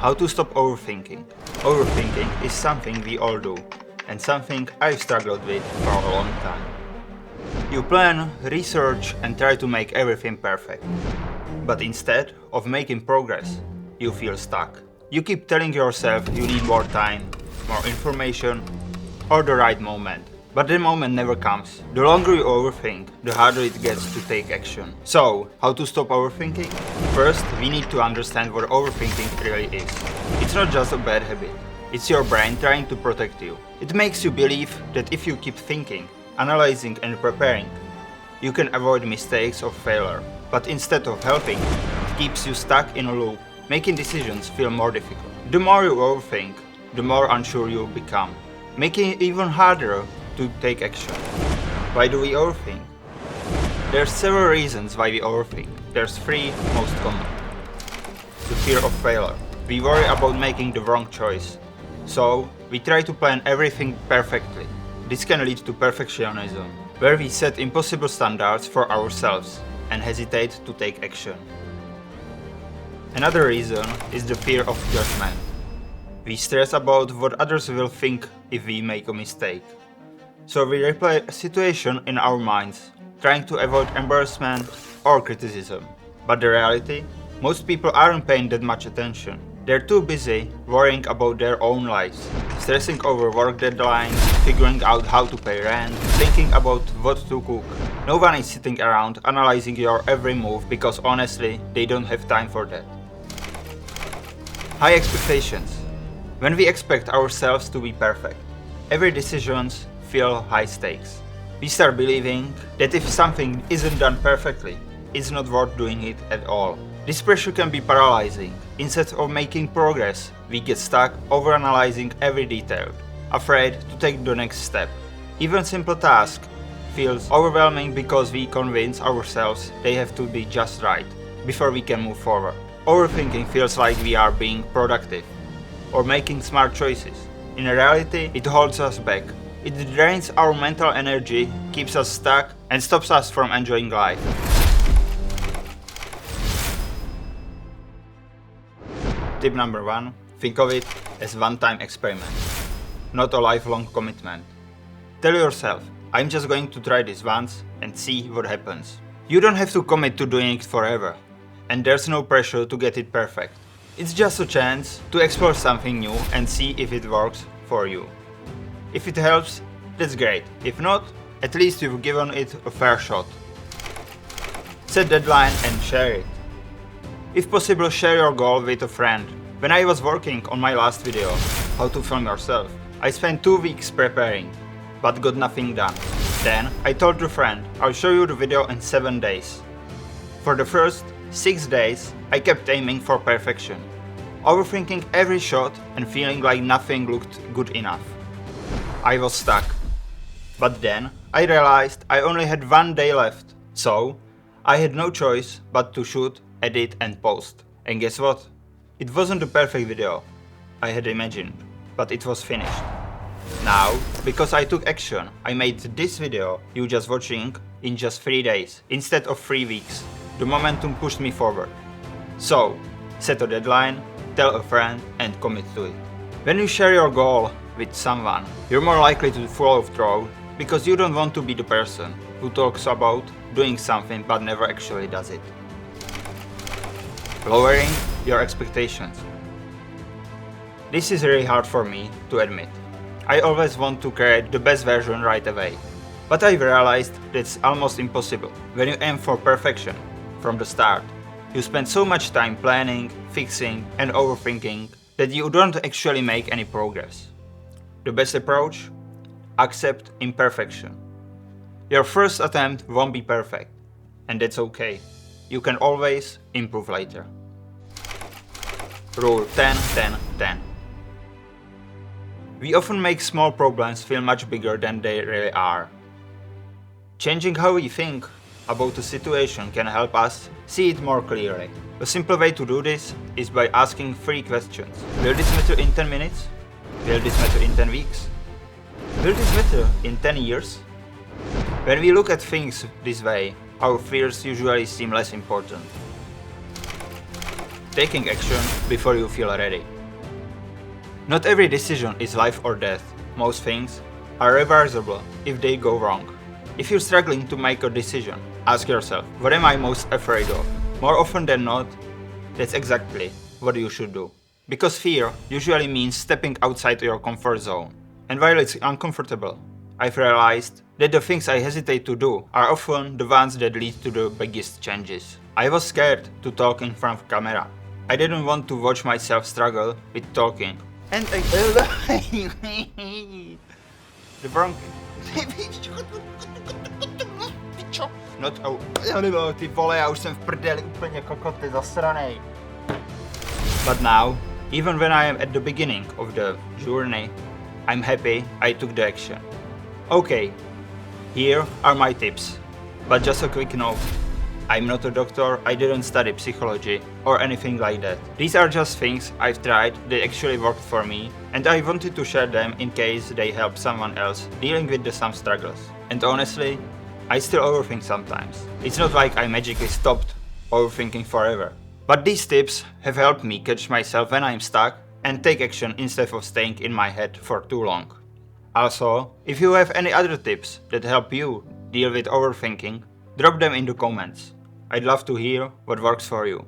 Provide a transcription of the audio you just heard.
How to stop overthinking. Overthinking is something we all do, and something I've struggled with for a long time. You plan, research, and try to make everything perfect. But instead of making progress, you feel stuck. You keep telling yourself you need more time, more information, or the right moment. But the moment never comes. The longer you overthink, the harder it gets to take action. So, how to stop overthinking? First, we need to understand what overthinking really is. It's not just a bad habit. It's your brain trying to protect you. It makes you believe that if you keep thinking, analyzing and preparing, you can avoid mistakes or failure. But instead of helping, it keeps you stuck in a loop, making decisions feel more difficult. The more you overthink, the more unsure you become, making it even harder to take action. Why do we overthink? There's several reasons why we overthink. There's three most common. The fear of failure. We worry about making the wrong choice. So, we try to plan everything perfectly. This can lead to perfectionism, where we set impossible standards for ourselves and hesitate to take action. Another reason is the fear of judgment. We stress about what others will think if we make a mistake. So we replay a situation in our minds, trying to avoid embarrassment or criticism. But the reality? Most people aren't paying that much attention. They're too busy worrying about their own lives, stressing over work deadlines, figuring out how to pay rent, thinking about what to cook. No one is sitting around analyzing your every move because honestly, they don't have time for that. High expectations. When we expect ourselves to be perfect, every decisions feel high stakes. We start believing that if something isn't done perfectly, it's not worth doing it at all. This pressure can be paralyzing. Instead of making progress, we get stuck overanalyzing every detail, afraid to take the next step. Even simple tasks feels overwhelming because we convince ourselves they have to be just right before we can move forward. Overthinking feels like we are being productive or making smart choices. In reality, it holds us back. It drains our mental energy, keeps us stuck, and stops us from enjoying life. Tip number 1. Think of it as one-time experiment, not a lifelong commitment. Tell yourself, I'm just going to try this once and see what happens. You don't have to commit to doing it forever, and there's no pressure to get it perfect. It's just a chance to explore something new and see if it works for you. If it helps, that's great. If not, at least you've given it a fair shot. Set deadline and share it. If possible, share your goal with a friend. When I was working on my last video, how to film yourself, I spent 2 weeks preparing, but got nothing done. Then I told a friend, I'll show you the video in 7 days. For the first 6 days, I kept aiming for perfection, overthinking every shot and feeling like nothing looked good enough. I was stuck. But then I realized I only had 1 day left, so I had no choice but to shoot, edit and post. And guess what? It wasn't the perfect video I had imagined, but it was finished. Now, because I took action, I made this video you just watching in just 3 days instead of 3 weeks. The momentum pushed me forward. So, set a deadline, tell a friend and commit to it. When you share your goal with someone, you're more likely to follow through because you don't want to be the person who talks about doing something but never actually does it. Lowering your expectations. This is really hard for me to admit. I always want to create the best version right away. But I've realized that's almost impossible. When you aim for perfection from the start, you spend so much time planning, fixing and overthinking that you don't actually make any progress. The best approach? Accept imperfection. Your first attempt won't be perfect, and that's okay. You can always improve later. Rule 10-10-10. We often make small problems feel much bigger than they really are. Changing how we think about a situation can help us see it more clearly. A simple way to do this is by asking 3 questions. Will this matter in 10 minutes? Will this matter in 10 weeks? Will this matter in 10 years? When we look at things this way, our fears usually seem less important. taking action before you feel ready. Not every decision is life or death. Most things are reversible if they go wrong. If you're struggling to make a decision, ask yourself, what am I most afraid of? More often than not, that's exactly what you should do. Because fear usually means stepping outside your comfort zone. And while it's uncomfortable, I've realized that the things I hesitate to do are often the ones that lead to the biggest changes. I was scared to talk in front of camera. I didn't want to watch myself struggle with talking. And I... The bronch... Not ty vole, já už jsem v prdeli úplně kokoty zasranej. But now, even when I am at the beginning of the journey, I'm happy I took the action. Okay, here are my tips. But just a quick note. I'm not a doctor, I didn't study psychology or anything like that. These are just things I've tried that actually worked for me, and I wanted to share them in case they help someone else dealing with the some struggles. And honestly, I still overthink sometimes. It's not like I magically stopped overthinking forever. But these tips have helped me catch myself when I'm stuck and take action instead of staying in my head for too long. Also, if you have any other tips that help you deal with overthinking, drop them in the comments. I'd love to hear what works for you.